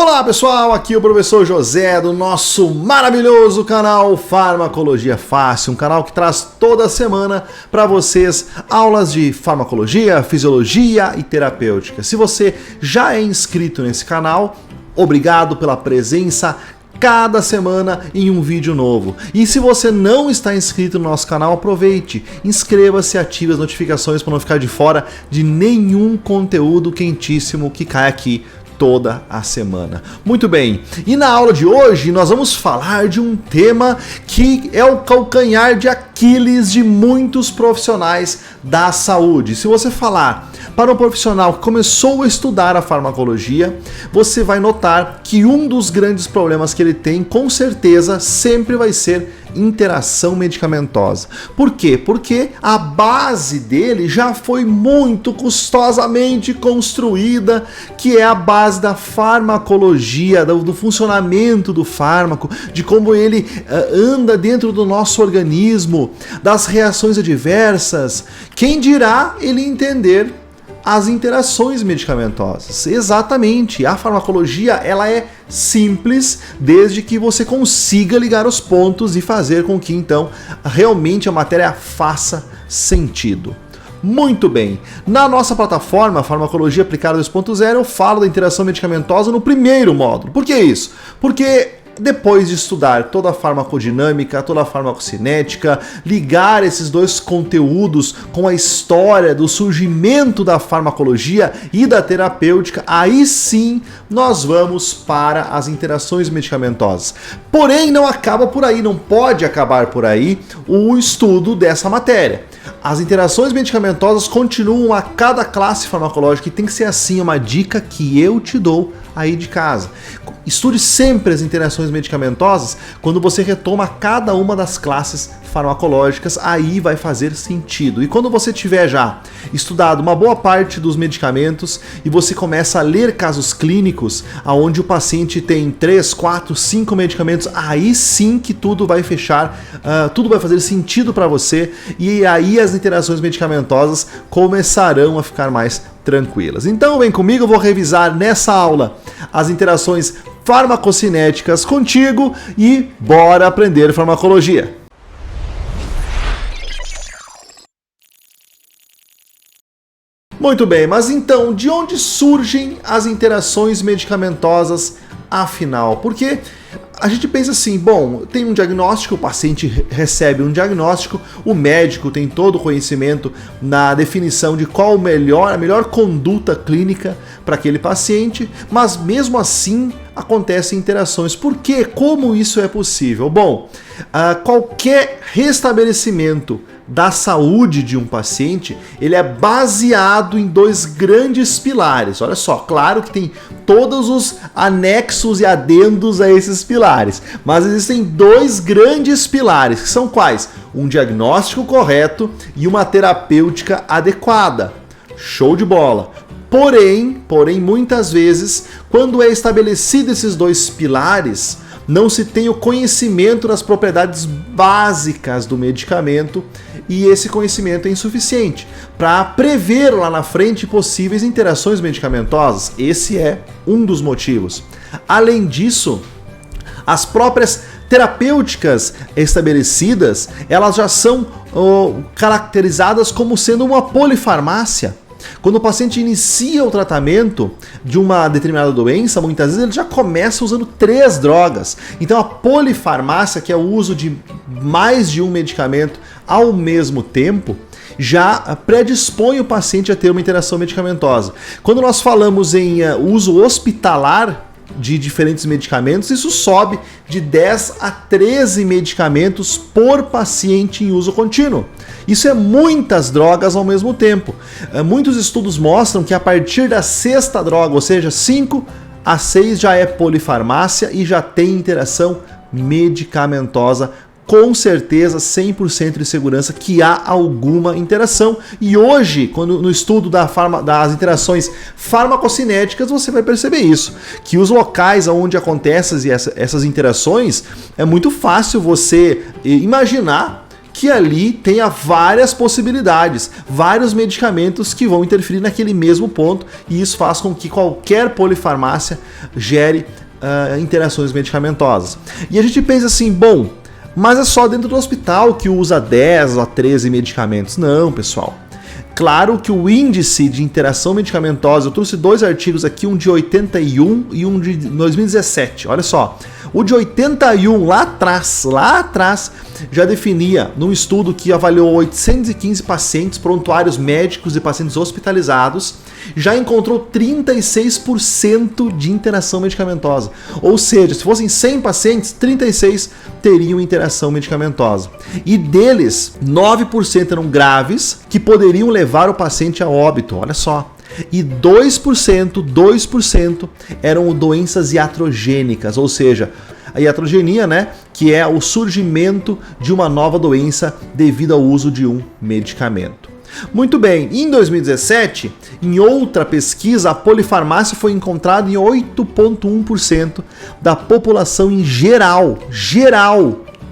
Olá pessoal, aqui é o professor José do nosso maravilhoso canal Farmacologia Fácil, um canal que traz toda semana para vocês aulas de farmacologia, fisiologia e terapêutica. Se você já é inscrito nesse canal, obrigado pela presença cada semana em um vídeo novo. E se você não está inscrito no nosso canal, aproveite, inscreva-se e ative as notificações para não ficar de fora de nenhum conteúdo quentíssimo que cai aqui toda a semana. Muito bem, e na aula de hoje nós vamos falar de um tema que é o calcanhar de Aquiles de muitos profissionais da saúde. Se você falar para um profissional que começou a estudar a farmacologia, você vai notar que um dos grandes problemas que ele tem, com certeza, sempre vai ser interação medicamentosa. Por quê? Porque a base dele já foi muito custosamente construída, que é a base da farmacologia, do funcionamento do fármaco, de como ele anda dentro do nosso organismo, das reações adversas. Quem dirá ele entender as interações medicamentosas? Exatamente, a farmacologia ela é simples desde que você consiga ligar os pontos e fazer com que então realmente a matéria faça sentido. Muito bem, na nossa plataforma Farmacologia Aplicada 2.0 eu falo da interação medicamentosa no primeiro módulo. Por que isso? Porque depois de estudar toda a farmacodinâmica, toda a farmacocinética, ligar esses dois conteúdos com a história do surgimento da farmacologia e da terapêutica, aí sim nós vamos para as interações medicamentosas. Porém, não acaba por aí, não pode acabar por aí o estudo dessa matéria. As interações medicamentosas continuam a cada classe farmacológica e tem que ser assim, uma dica que eu te dou aí de casa. Estude sempre as interações medicamentosas quando você retoma cada uma das classes farmacológicas, aí vai fazer sentido. E quando você tiver já estudado uma boa parte dos medicamentos e você começa a ler casos clínicos onde o paciente tem 3, 4, 5 medicamentos, aí sim que tudo vai fechar, tudo vai fazer sentido para você e aí as interações medicamentosas começarão a ficar mais tranquilas. Então vem comigo, eu vou revisar nessa aula as interações farmacocinéticas contigo e bora aprender farmacologia. Muito bem, mas então, de onde surgem as interações medicamentosas afinal? Porque a gente pensa assim, bom, tem um diagnóstico, o paciente recebe um diagnóstico, o médico tem todo o conhecimento na definição de qual a melhor conduta clínica para aquele paciente, mas mesmo assim acontecem interações. Por quê? Como isso é possível? Bom, qualquer restabelecimento da saúde de um paciente, ele é baseado em dois grandes pilares. Olha só, claro que tem todos os anexos e adendos a esses pilares, mas existem dois grandes pilares, que são quais? Um diagnóstico correto e uma terapêutica adequada. Show de bola! Porém, muitas vezes, quando é estabelecido esses dois pilares, não se tem o conhecimento das propriedades básicas do medicamento e esse conhecimento é insuficiente para prever lá na frente possíveis interações medicamentosas. Esse é um dos motivos. Além disso, as próprias terapêuticas estabelecidas, elas já são caracterizadas como sendo uma polifarmácia. Quando o paciente inicia o tratamento de uma determinada doença, muitas vezes ele já começa usando 3 drogas. Então a polifarmácia, que é o uso de mais de um medicamento ao mesmo tempo, já predispõe o paciente a ter uma interação medicamentosa. Quando nós falamos em uso hospitalar de diferentes medicamentos, isso sobe de 10 a 13 medicamentos por paciente em uso contínuo. Isso é muitas drogas ao mesmo tempo. Muitos estudos mostram que a partir da 6ª droga, ou seja, 5 a 6 já é polifarmácia e já tem interação medicamentosa, com certeza 100% de segurança que há alguma interação. E hoje, quando no estudo das interações farmacocinéticas, você vai perceber isso, que os locais onde acontecem essas interações, é muito fácil você imaginar que ali tenha várias possibilidades, vários medicamentos que vão interferir naquele mesmo ponto, e isso faz com que qualquer polifarmácia gere interações medicamentosas. E a gente pensa assim, bom, mas é só dentro do hospital que usa 10 a 13 medicamentos. Não, pessoal. Claro que o índice de interação medicamentosa, eu trouxe 2 artigos aqui, um de 81 e um de 2017, olha só. O de 81, lá atrás, já definia, num estudo que avaliou 815 pacientes, prontuários médicos e pacientes hospitalizados, já encontrou 36% de interação medicamentosa. Ou seja, se fossem 100 pacientes, 36 teriam interação medicamentosa. E deles, 9% eram graves, que poderiam levar o paciente a óbito, olha só. E 2% eram doenças iatrogênicas, ou seja, a iatrogenia, né, que é o surgimento de uma nova doença devido ao uso de um medicamento. Muito bem, em 2017, em outra pesquisa, a polifarmácia foi encontrada em 8,1% da população em geral,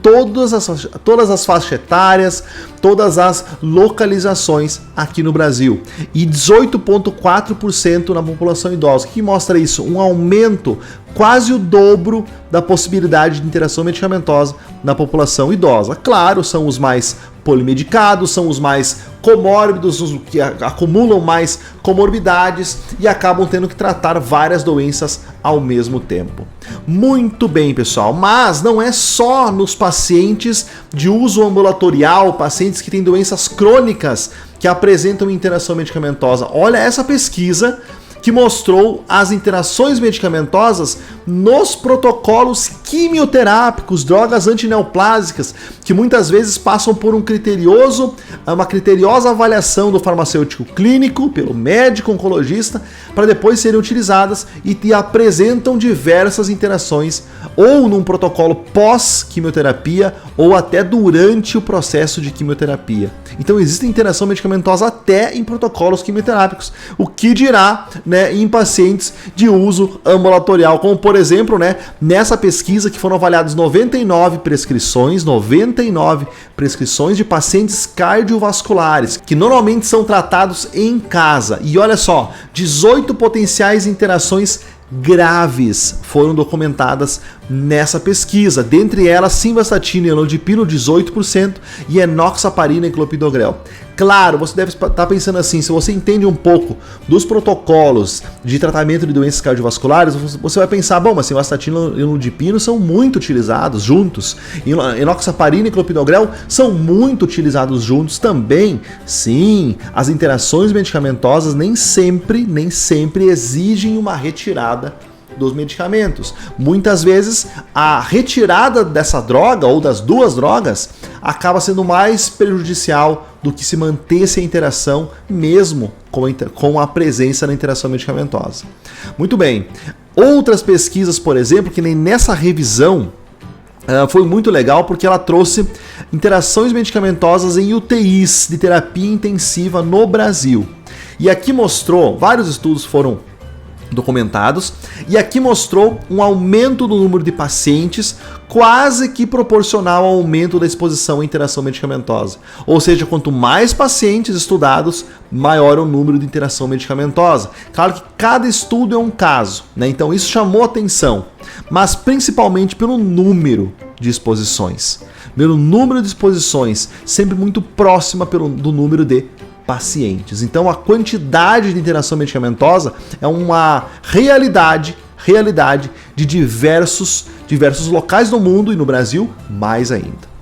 todas as faixas etárias, todas as localizações aqui no Brasil, e 18,4% na população idosa. O que mostra isso? Um aumento quase o dobro da possibilidade de interação medicamentosa na população idosa. Claro, são os mais polimedicados, são os mais comórbidos, os que acumulam mais comorbidades e acabam tendo que tratar várias doenças ao mesmo tempo. Muito bem, pessoal, mas não é só nos pacientes de uso ambulatorial, pacientes que têm doenças crônicas que apresentam interação medicamentosa. Olha essa pesquisa que mostrou as interações medicamentosas nos protocolos quimioterápicos, drogas antineoplásicas, que muitas vezes passam por uma criteriosa avaliação do farmacêutico clínico, pelo médico oncologista, para depois serem utilizadas e apresentam diversas interações, ou num protocolo pós-quimioterapia, ou até durante o processo de quimioterapia. Então existe interação medicamentosa até em protocolos quimioterápicos, o que dirá, né, em pacientes de uso ambulatorial, como por exemplo, né, nessa pesquisa que foram avaliadas 99 prescrições de pacientes cardiovasculares, que normalmente são tratados em casa. E olha só, 18 potenciais interações graves foram documentadas nessa pesquisa, dentre elas simvastatina e amlodipino 18% e enoxaparina e clopidogrel. Claro, você deve estar pensando assim, se você entende um pouco dos protocolos de tratamento de doenças cardiovasculares, você vai pensar, bom, mas simvastatina e amlodipino são muito utilizados juntos, enoxaparina e clopidogrel são muito utilizados juntos também. Sim, as interações medicamentosas nem sempre exigem uma retirada dos medicamentos. Muitas vezes a retirada dessa droga ou das duas drogas acaba sendo mais prejudicial do que se mantesse a interação mesmo com a presença da interação medicamentosa. Muito bem. Outras pesquisas, por exemplo, que nem nessa revisão foi muito legal porque ela trouxe interações medicamentosas em UTIs de terapia intensiva no Brasil. E aqui mostrou, vários estudos foram documentados, e aqui mostrou um aumento do número de pacientes quase que proporcional ao aumento da exposição à interação medicamentosa. Ou seja, quanto mais pacientes estudados, maior o número de interação medicamentosa. Claro que cada estudo é um caso, né? Então isso chamou atenção, mas principalmente pelo número de exposições. Pelo número de exposições, sempre muito próxima do número de pacientes. Então a quantidade de interação medicamentosa é uma realidade de diversos locais do mundo e no Brasil mais ainda.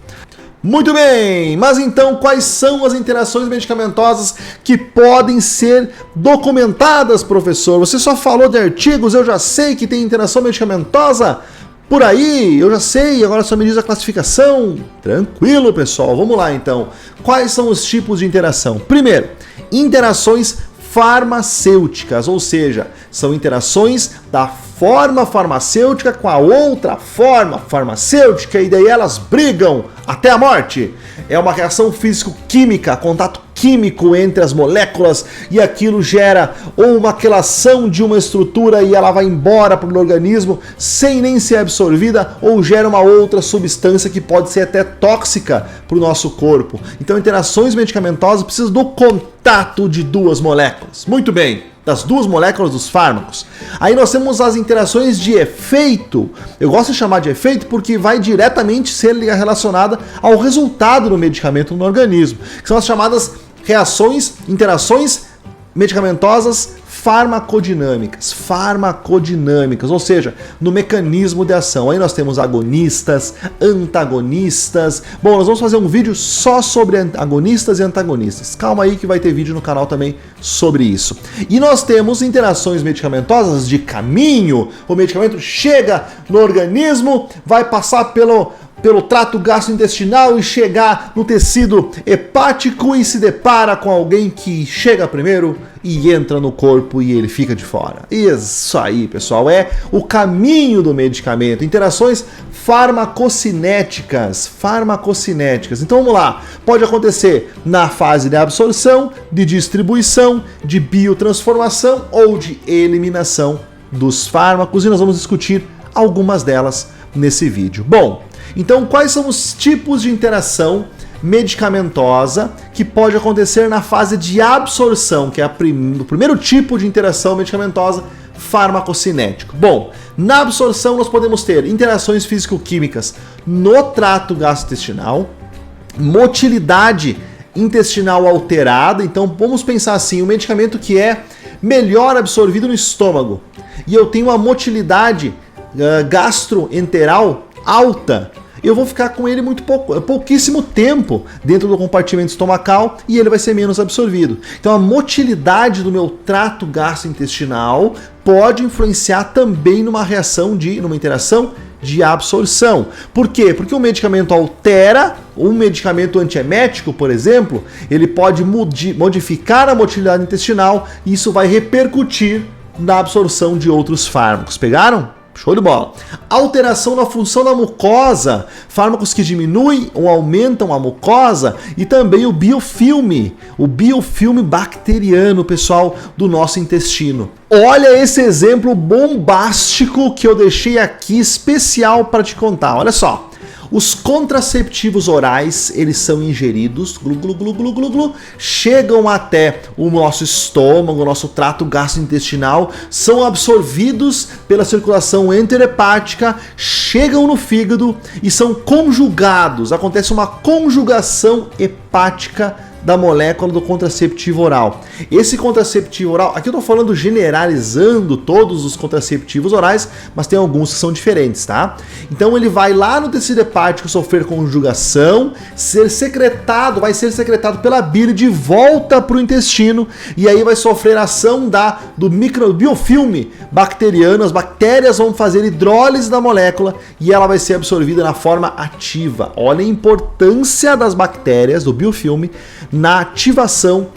Muito bem, mas então quais são as interações medicamentosas que podem ser documentadas, professor? Você só falou de artigos, eu já sei que tem interação medicamentosa por aí, eu já sei, agora só me diz a classificação. Tranquilo, pessoal, vamos lá então. Quais são os tipos de interação? Primeiro, interações farmacêuticas, ou seja, são interações da forma farmacêutica com a outra forma farmacêutica e daí elas brigam até a morte. É uma reação físico-química, contato químico químico entre as moléculas e aquilo gera ou uma quelação de uma estrutura e ela vai embora para o organismo sem nem ser absorvida, ou gera uma outra substância que pode ser até tóxica para o nosso corpo. Então, interações medicamentosas precisam do contato de duas moléculas. Muito bem, das duas moléculas dos fármacos. Aí nós temos as interações de efeito. Eu gosto de chamar de efeito porque vai diretamente ser relacionada ao resultado do medicamento no organismo, que são as chamadas interações medicamentosas farmacodinâmicas, ou seja, no mecanismo de ação. Aí nós temos agonistas, antagonistas. Bom, nós vamos fazer um vídeo só sobre agonistas e antagonistas. Calma aí que vai ter vídeo no canal também sobre isso. E nós temos interações medicamentosas de caminho. O medicamento chega no organismo, vai passar pelo trato gastrointestinal e chegar no tecido hepático e se depara com alguém que chega primeiro e entra no corpo e ele fica de fora. Isso aí, pessoal, é o caminho do medicamento. Interações farmacocinéticas. Então vamos lá. Pode acontecer na fase de absorção, de distribuição, de biotransformação ou de eliminação dos fármacos, e nós vamos discutir algumas delas nesse vídeo. Bom, então quais são os tipos de interação medicamentosa que pode acontecer na fase de absorção, que é o primeiro tipo de interação medicamentosa farmacocinético? Bom, na absorção nós podemos ter interações físico-químicas no trato gastrointestinal, motilidade intestinal alterada. Então vamos pensar assim, o medicamento que é melhor absorvido no estômago e eu tenho uma motilidade gastroenteral alta, eu vou ficar com ele pouquíssimo tempo dentro do compartimento estomacal e ele vai ser menos absorvido. Então a motilidade do meu trato gastrointestinal pode influenciar também numa interação de absorção. Por quê? Porque o medicamento altera, um medicamento antiemético, por exemplo, ele pode modificar a motilidade intestinal e isso vai repercutir na absorção de outros fármacos. Pegaram? Show de bola. Alteração na função da mucosa, fármacos que diminuem ou aumentam a mucosa, e também o biofilme bacteriano, pessoal, do nosso intestino. Olha esse exemplo bombástico que eu deixei aqui especial para te contar. Olha só. Os contraceptivos orais, eles são ingeridos, chegam até o nosso estômago, o nosso trato gastrointestinal, são absorvidos pela circulação enterohepática, chegam no fígado e são conjugados. Acontece uma conjugação hepática da molécula do contraceptivo oral. Esse contraceptivo oral, aqui eu estou falando generalizando todos os contraceptivos orais, mas tem alguns que são diferentes, tá? Então ele vai lá no tecido hepático sofrer conjugação, vai ser secretado pela bile de volta para o intestino e aí vai sofrer a ação do biofilme bacteriano. As bactérias vão fazer hidrólise da molécula e ela vai ser absorvida na forma ativa. Olha a importância das bactérias, do biofilme, na ativação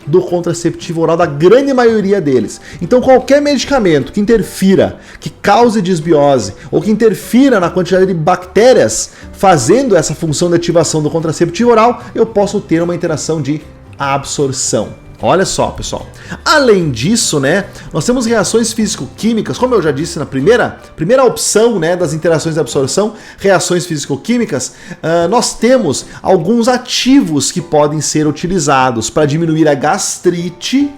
do contraceptivo oral, da grande maioria deles. Então qualquer medicamento que interfira, que cause disbiose ou que interfira na quantidade de bactérias fazendo essa função de ativação do contraceptivo oral, eu posso ter uma interação de absorção. Olha só, pessoal. Além disso, né, nós temos reações físico-químicas, como eu já disse na primeira opção, né, das interações de absorção, reações físico-químicas, nós temos alguns ativos que podem ser utilizados para diminuir a gastrite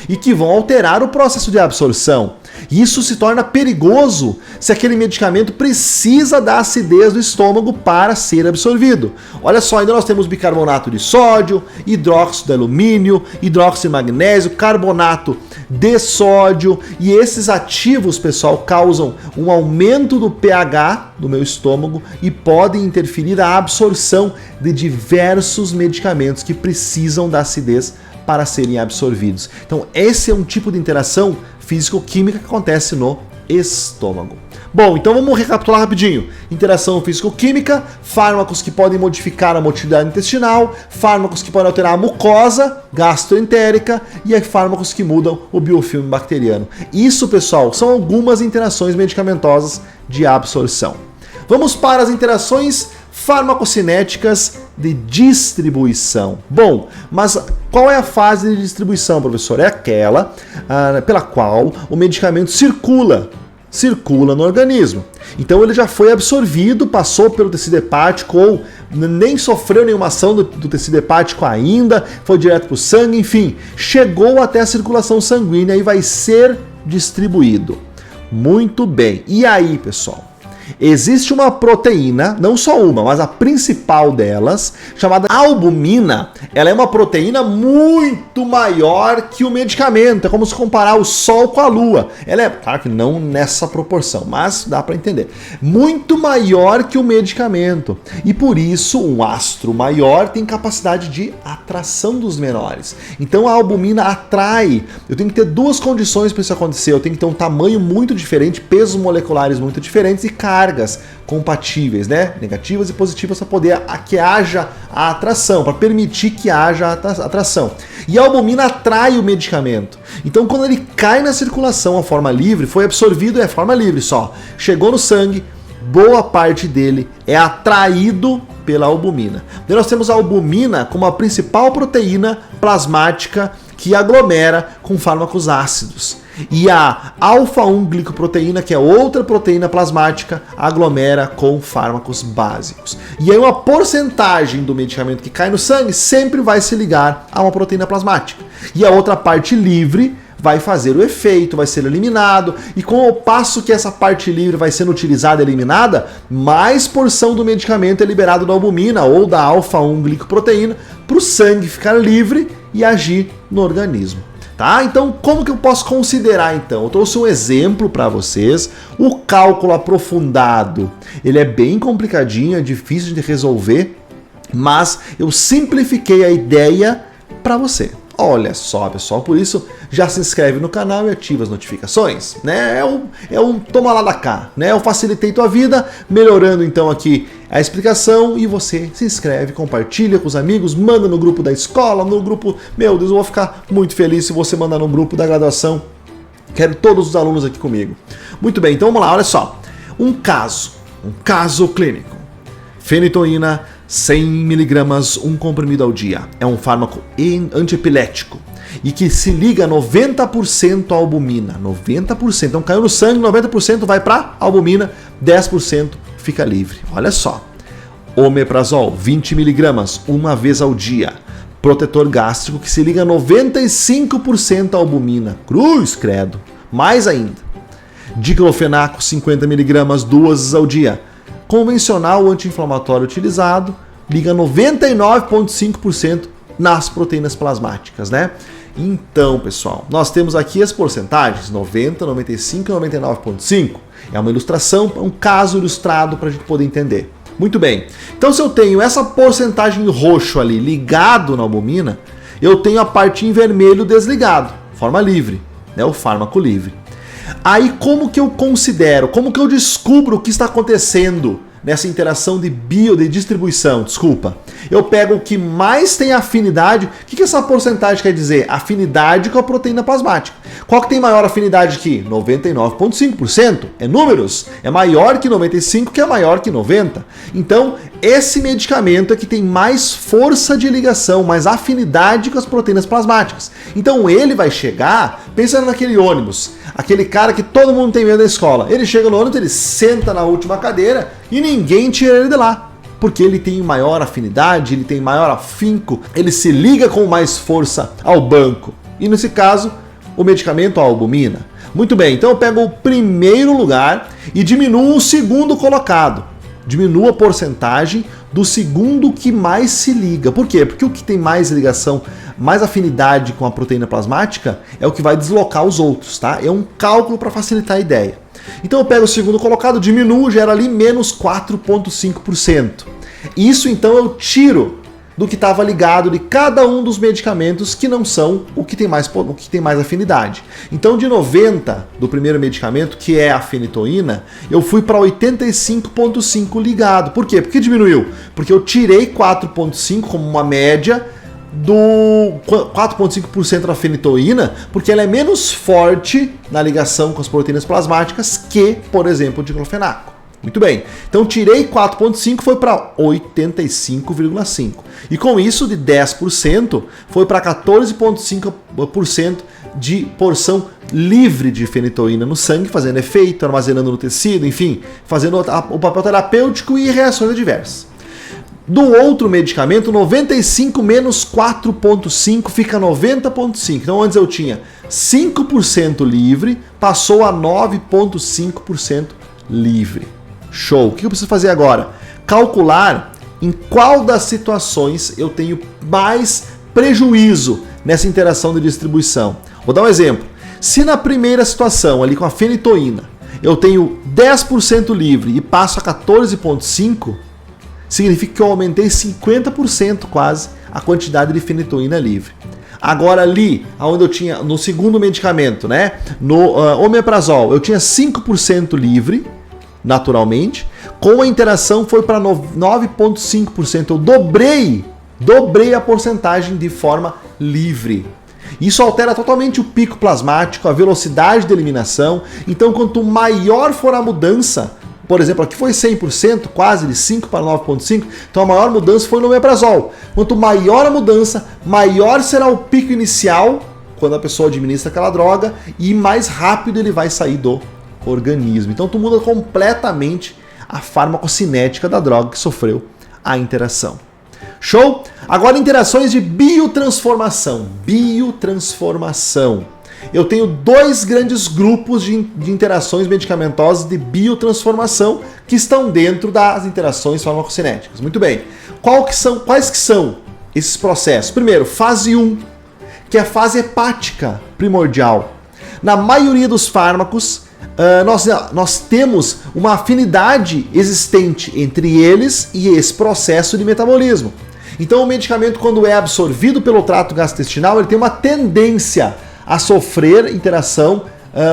e que vão alterar o processo de absorção. Isso se torna perigoso se aquele medicamento precisa da acidez do estômago para ser absorvido. Olha só, ainda nós temos bicarbonato de sódio, hidróxido de alumínio, hidróxido de magnésio, carbonato de sódio, e esses ativos, pessoal, causam um aumento do pH do meu estômago e podem interferir na absorção de diversos medicamentos que precisam da acidez para serem absorvidos. Então esse é um tipo de interação físico-química que acontece no estômago. Bom, então vamos recapitular rapidinho. Interação físico-química, fármacos que podem modificar a motilidade intestinal, fármacos que podem alterar a mucosa gastroentérica e fármacos que mudam o biofilme bacteriano. Isso, pessoal, são algumas interações medicamentosas de absorção. Vamos para as interações farmacocinéticas de distribuição. Bom, mas qual é a fase de distribuição, professor? É aquela pela qual o medicamento circula no organismo. Então ele já foi absorvido, passou pelo tecido hepático ou nem sofreu nenhuma ação do tecido hepático ainda, foi direto para o sangue, enfim, chegou até a circulação sanguínea e vai ser distribuído. Muito bem. E aí, pessoal? Existe uma proteína, não só uma, mas a principal delas, chamada albumina. Ela é uma proteína muito maior que o medicamento. É como se comparar o Sol com a Lua. Ela é, claro que não nessa proporção, mas dá para entender. Muito maior que o medicamento. E por isso, um astro maior tem capacidade de atração dos menores. Então a albumina atrai. Eu tenho que ter duas condições para isso acontecer. Eu tenho que ter um tamanho muito diferente, pesos moleculares muito diferentes e cargas compatíveis, né? Negativas e positivas para poder que haja a atração, para permitir que haja a atração. E a albumina atrai o medicamento. Então, quando ele cai na circulação a forma livre, foi absorvido, é forma livre só. Chegou no sangue, boa parte dele é atraído pela albumina. Daí nós temos a albumina como a principal proteína plasmática que aglomera com fármacos ácidos. E a alfa-1-glicoproteína, que é outra proteína plasmática, aglomera com fármacos básicos. E aí uma porcentagem do medicamento que cai no sangue sempre vai se ligar a uma proteína plasmática. E a outra parte livre vai fazer o efeito, vai ser eliminado, e com o passo que essa parte livre vai sendo utilizada e eliminada, mais porção do medicamento é liberado da albumina ou da alfa-1-glicoproteína para o sangue ficar livre e agir no organismo. Tá? Então, como que eu posso considerar então? Eu trouxe um exemplo para vocês. O cálculo aprofundado, ele é bem complicadinho, é difícil de resolver, mas eu simplifiquei a ideia para você. Olha só, pessoal, por isso já se inscreve no canal e ativa as notificações, né? É um toma lá da cá, né? Eu facilitei tua vida, melhorando então aqui a explicação, e você se inscreve, compartilha com os amigos, manda no grupo da escola, no grupo, meu Deus, eu vou ficar muito feliz se você mandar no grupo da graduação. Quero todos os alunos aqui comigo. Muito bem, então vamos lá, olha só. Um caso clínico. Fenitoína 100 mg, um comprimido ao dia. É um fármaco antiepilético e que se liga 90% à albumina. 90%. Então caiu no sangue, 90% vai para albumina, 10% fica livre. Olha só. Omeprazol 20 mg, uma vez ao dia. Protetor gástrico que se liga 95% à albumina. Cruz, credo. Mais ainda. Diclofenaco 50 mg, duas vezes ao dia. Convencional anti-inflamatório utilizado, liga 99,5% nas proteínas plasmáticas, né? Então, pessoal, nós temos aqui as porcentagens, 90, 95 e 99,5. É uma ilustração, um caso ilustrado para a gente poder entender. Muito bem. Então, se eu tenho essa porcentagem roxo ali ligado na albumina, eu tenho a parte em vermelho desligado, forma livre, né? O fármaco livre. Aí como que eu considero, como que eu descubro o que está acontecendo nessa interação de distribuição, eu pego o que mais tem afinidade. O que essa porcentagem quer dizer? Afinidade com a proteína plasmática. Qual que tem maior afinidade aqui? 99,5%. É números. É maior que 95, que é maior que 90. Então, esse medicamento é que tem mais força de ligação, mais afinidade com as proteínas plasmáticas. Então, ele vai chegar, pensando naquele ônibus, aquele cara que todo mundo tem medo da escola. Ele chega no ônibus, ele senta na última cadeira e ninguém tira ele de lá. Porque ele tem maior afinidade, ele tem maior afinco, ele se liga com mais força ao banco. E nesse caso, o medicamento, a albumina. Muito bem, então eu pego o primeiro lugar e diminuo o segundo colocado. Diminuo a porcentagem do segundo que mais se liga. Por quê? Porque o que tem mais ligação, mais afinidade com a proteína plasmática é o que vai deslocar os outros, tá? É um cálculo para facilitar a ideia. Então eu pego o segundo colocado, diminuo, gera ali menos 4,5%. Isso então eu tiro do que estava ligado de cada um dos medicamentos que não são o que tem mais afinidade. Então de 90 do primeiro medicamento, que é a fenitoína, eu fui para 85,5 ligado. Por quê? Porque diminuiu. Porque eu tirei 4,5 como uma média do 4,5% da fenitoína, porque ela é menos forte na ligação com as proteínas plasmáticas que, por exemplo, o diclofenaco. Muito bem, então tirei 4,5, foi para 85,5. E com isso, de 10%, foi para 14,5% de porção livre de fenitoína no sangue, fazendo efeito, armazenando no tecido, enfim, fazendo o papel terapêutico e reações adversas. Do outro medicamento, 95 menos 4,5 fica 90,5. Então antes eu tinha 5% livre, passou a 9,5% livre. Show! O que eu preciso fazer agora? Calcular em qual das situações eu tenho mais prejuízo nessa interação de distribuição. Vou dar um exemplo. Se na primeira situação, ali com a fenitoína, eu tenho 10% livre e passo a 14,5%, significa que eu aumentei 50% quase a quantidade de fenitoína livre. Agora ali, onde eu tinha, no segundo medicamento, né, no omeprazol, eu tinha 5% livre, naturalmente, com a interação foi para 9,5%. Eu dobrei a porcentagem de forma livre. Isso altera totalmente o pico plasmático, a velocidade de eliminação. Então, quanto maior for a mudança, por exemplo, aqui foi 100%, quase de 5 para 9,5%, então a maior mudança foi no omeprazol. Quanto maior a mudança, maior será o pico inicial, quando a pessoa administra aquela droga, e mais rápido ele vai sair do organismo. Então tu muda completamente a farmacocinética da droga que sofreu a interação. Show? Agora interações de biotransformação. Biotransformação. Eu tenho dois grandes grupos de interações medicamentosas de biotransformação que estão dentro das interações farmacocinéticas. Muito bem. Quais que são esses processos? Primeiro, fase 1, que é a fase hepática primordial. Na maioria dos fármacos, nós temos uma afinidade existente entre eles e esse processo de metabolismo. Então o medicamento, quando é absorvido pelo trato gastrointestinal, ele tem uma tendência a sofrer interação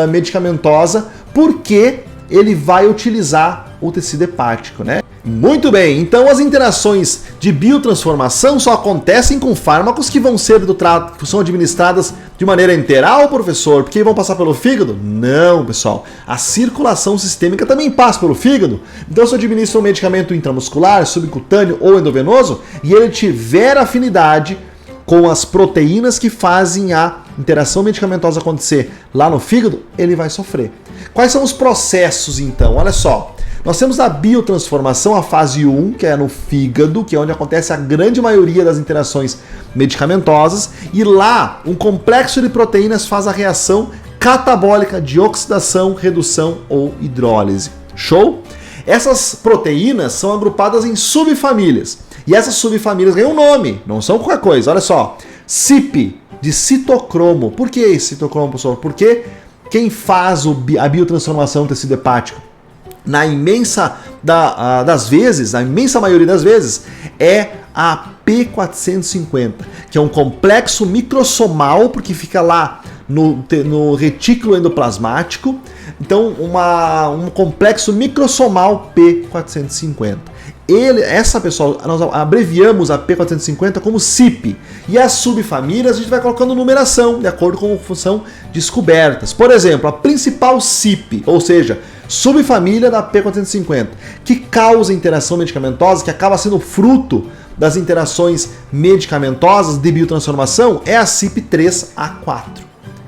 medicamentosa, porque ele vai utilizar o tecido hepático, né? Muito bem, então as interações de biotransformação só acontecem com fármacos que vão ser do trato, que são administradas de maneira enteral, professor, porque vão passar pelo fígado? Não, pessoal. A circulação sistêmica também passa pelo fígado. Então, se eu administro um medicamento intramuscular, subcutâneo ou endovenoso, e ele tiver afinidade com as proteínas que fazem a interação medicamentosa acontecer lá no fígado, ele vai sofrer. Quais são os processos, então? Olha só. Nós temos a biotransformação, a fase 1, que é no fígado, que é onde acontece a grande maioria das interações medicamentosas, e lá um complexo de proteínas faz a reação catabólica de oxidação, redução ou hidrólise. Show? Essas proteínas são agrupadas em subfamílias, e essas subfamílias ganham um nome, não são qualquer coisa. Olha só, CYP, de citocromo. Por que esse citocromo, pessoal? Porque quem faz a biotransformação do tecido hepático, na imensa maioria das vezes, é a P450, que é um complexo microsomal, porque fica lá no retículo endoplasmático. Então, um complexo microsomal P450. Pessoal, nós abreviamos a P450 como CYP. E as subfamílias a gente vai colocando numeração, de acordo com como são descobertas. Por exemplo, a principal CYP, ou seja, subfamília da P450, que causa interação medicamentosa, que acaba sendo fruto das interações medicamentosas de biotransformação, é a CYP3A4.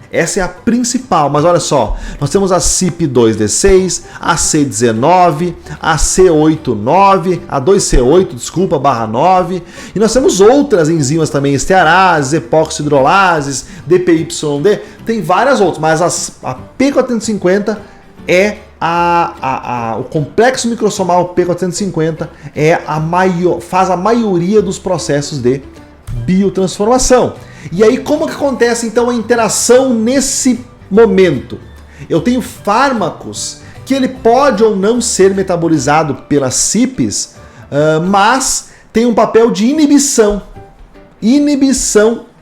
Essa é a principal, mas olha só, nós temos a CYP2D6, a C19, a C89, a 2C8, desculpa, /9, e nós temos outras enzimas também, estearases, epoxidrolases, DPYD, tem várias outras, mas a P450 é o complexo microsomal P450 faz a maioria dos processos de biotransformação. E aí, como que acontece então a interação nesse momento? Eu tenho fármacos que ele pode ou não ser metabolizado pelas CYPs, mas tem um papel de inibição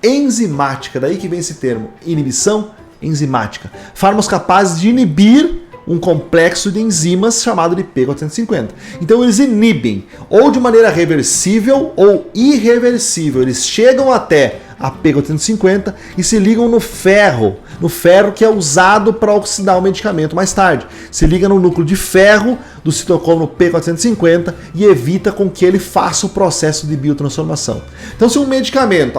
enzimática, daí que vem esse termo, inibição enzimática. Fármacos capazes de inibir um complexo de enzimas chamado de P450. Então eles inibem, ou de maneira reversível ou irreversível. Eles chegam até a P450, e se ligam no ferro que é usado para oxidar o medicamento mais tarde. Se liga no núcleo de ferro do citocromo P450 e evita com que ele faça o processo de biotransformação. Então, se um medicamento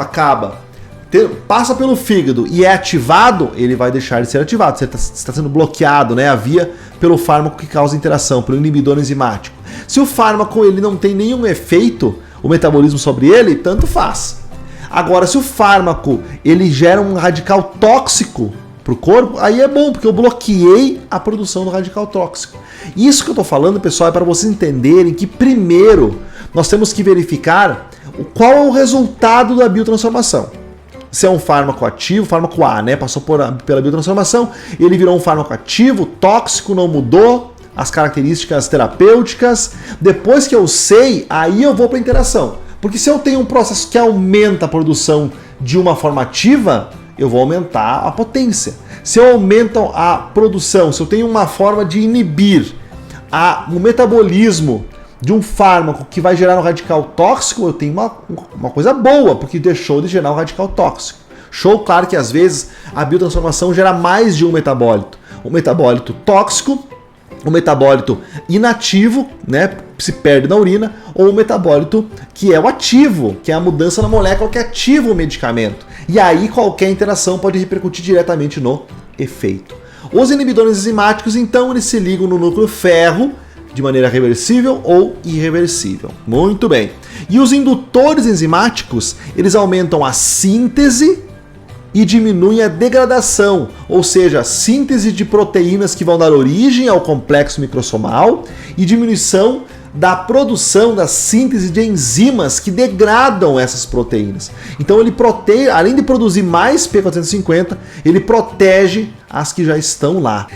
passa pelo fígado e é ativado, ele vai deixar de ser ativado. Você está sendo bloqueado, né, a via pelo fármaco que causa interação, pelo inibidor enzimático. Se o fármaco ele não tem nenhum efeito, o metabolismo sobre ele, tanto faz. Agora, se o fármaco ele gera um radical tóxico para o corpo, aí é bom, porque eu bloqueei a produção do radical tóxico. Isso que eu estou falando, pessoal, é para vocês entenderem que primeiro nós temos que verificar qual é o resultado da biotransformação. Se é um fármaco ativo, fármaco A, né? Passou pela biotransformação, ele virou um fármaco ativo, tóxico, não mudou as características terapêuticas. Depois que eu sei, aí eu vou para a interação. Porque se eu tenho um processo que aumenta a produção de uma forma ativa, eu vou aumentar a potência. Se eu aumento a produção, se eu tenho uma forma de inibir o metabolismo de um fármaco que vai gerar um radical tóxico, eu tenho uma coisa boa, porque deixou de gerar um radical tóxico. Show, claro que às vezes a biotransformação gera mais de um metabólito. Um metabólito tóxico, um metabólito inativo, né, se perde na urina, ou um metabólito que é o ativo, que é a mudança na molécula que ativa o medicamento. E aí qualquer interação pode repercutir diretamente no efeito. Os inibidores enzimáticos, então, eles se ligam no núcleo ferro de maneira reversível ou irreversível. Muito bem. E os indutores enzimáticos, eles aumentam a síntese e diminuem a degradação, ou seja, a síntese de proteínas que vão dar origem ao complexo microsomal e diminuição da produção, da síntese de enzimas que degradam essas proteínas. Então ele protege, além de produzir mais P450, ele protege as que já estão lá.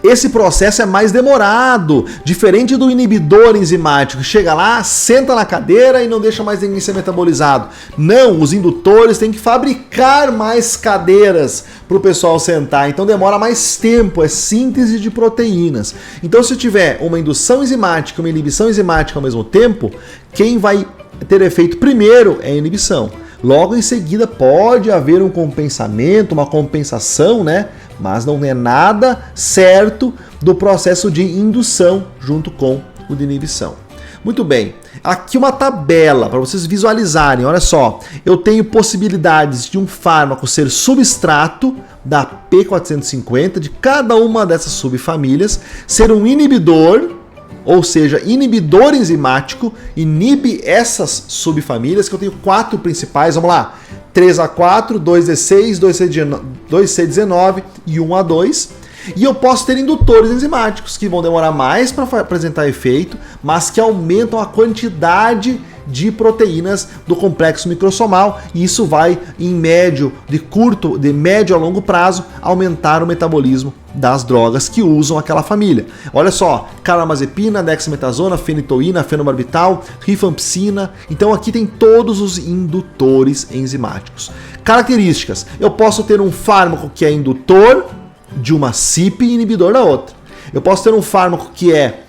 Esse processo é mais demorado, diferente do inibidor enzimático, chega lá, senta na cadeira e não deixa mais ninguém ser metabolizado. Não, os indutores têm que fabricar mais cadeiras para o pessoal sentar, então demora mais tempo, é síntese de proteínas. Então se eu tiver uma indução enzimática e uma inibição enzimática ao mesmo tempo, quem vai ter efeito primeiro é a inibição. Logo em seguida pode haver um compensamento, uma compensação, né? Mas não é nada certo do processo de indução junto com o de inibição. Muito bem, aqui uma tabela para vocês visualizarem, olha só, eu tenho possibilidades de um fármaco ser substrato da P450, de cada uma dessas subfamílias, ser um inibidor, ou seja, inibidor enzimático, inibe essas subfamílias, que eu tenho 4 principais, vamos lá, 3A4, 2D6, 2C19 e 1A2. E eu posso ter indutores enzimáticos, que vão demorar mais para apresentar efeito, mas que aumentam a quantidade de proteínas do complexo microsomal, e isso vai, em médio, de médio a longo prazo, aumentar o metabolismo das drogas que usam aquela família. Olha só, carbamazepina, dexametasona, fenitoína, fenobarbital, rifampicina. Então aqui tem todos os indutores enzimáticos. Características: eu posso ter um fármaco que é indutor de uma CYP e inibidor da outra. Eu posso ter um fármaco que é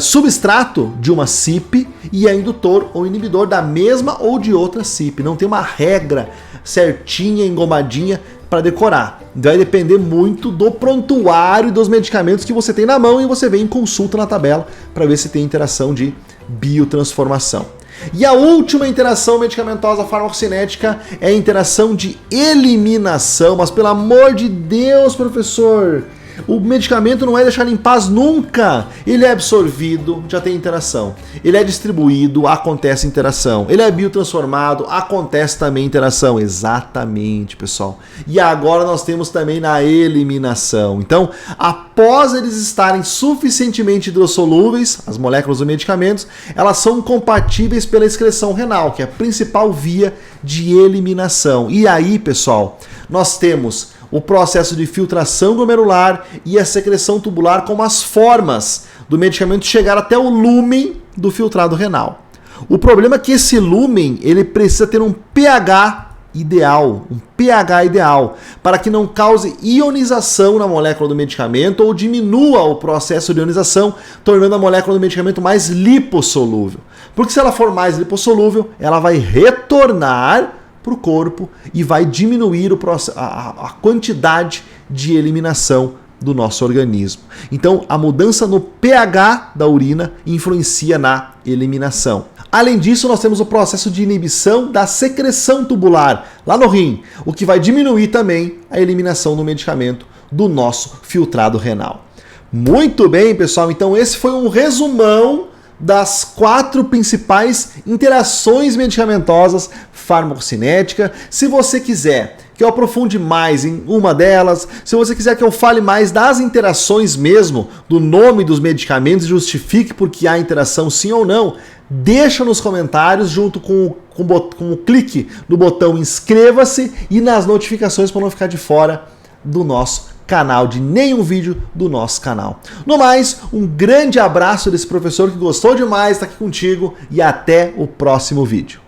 substrato de uma CYP e é indutor ou inibidor da mesma ou de outra CYP. Não tem uma regra certinha, engomadinha para decorar. Vai depender muito do prontuário e dos medicamentos que você tem na mão, e você vem em consulta na tabela para ver se tem interação de biotransformação. E a última interação medicamentosa farmacocinética é a interação de eliminação. Mas pelo amor de Deus, professor, o medicamento não é deixado em paz nunca. Ele é absorvido, já tem interação. Ele é distribuído, acontece interação. Ele é biotransformado, acontece também interação. Exatamente, pessoal. E agora nós temos também na eliminação. Então, após eles estarem suficientemente hidrossolúveis, as moléculas dos medicamentos, elas são compatíveis pela excreção renal, que é a principal via de eliminação. E aí, pessoal, nós temos o processo de filtração glomerular e a secreção tubular como as formas do medicamento chegar até o lúmen do filtrado renal. O problema é que esse lúmen ele precisa ter um pH ideal, para que não cause ionização na molécula do medicamento ou diminua o processo de ionização, tornando a molécula do medicamento mais lipossolúvel. Porque se ela for mais lipossolúvel, ela vai retornar para o corpo e vai diminuir a quantidade de eliminação do nosso organismo. Então, a mudança no pH da urina influencia na eliminação. Além disso, nós temos o processo de inibição da secreção tubular lá no rim, o que vai diminuir também a eliminação do medicamento do nosso filtrado renal. Muito bem, pessoal, então esse foi um resumão das 4 principais interações medicamentosas farmacocinética. Se você quiser que eu aprofunde mais em uma delas, se você quiser que eu fale mais das interações mesmo, do nome dos medicamentos e justifique porque há interação sim ou não, deixa nos comentários junto com o clique no botão inscreva-se e nas notificações para não ficar de fora do nosso canal, de nenhum vídeo do nosso canal. No mais, um grande abraço desse professor que gostou demais de estar aqui contigo e até o próximo vídeo.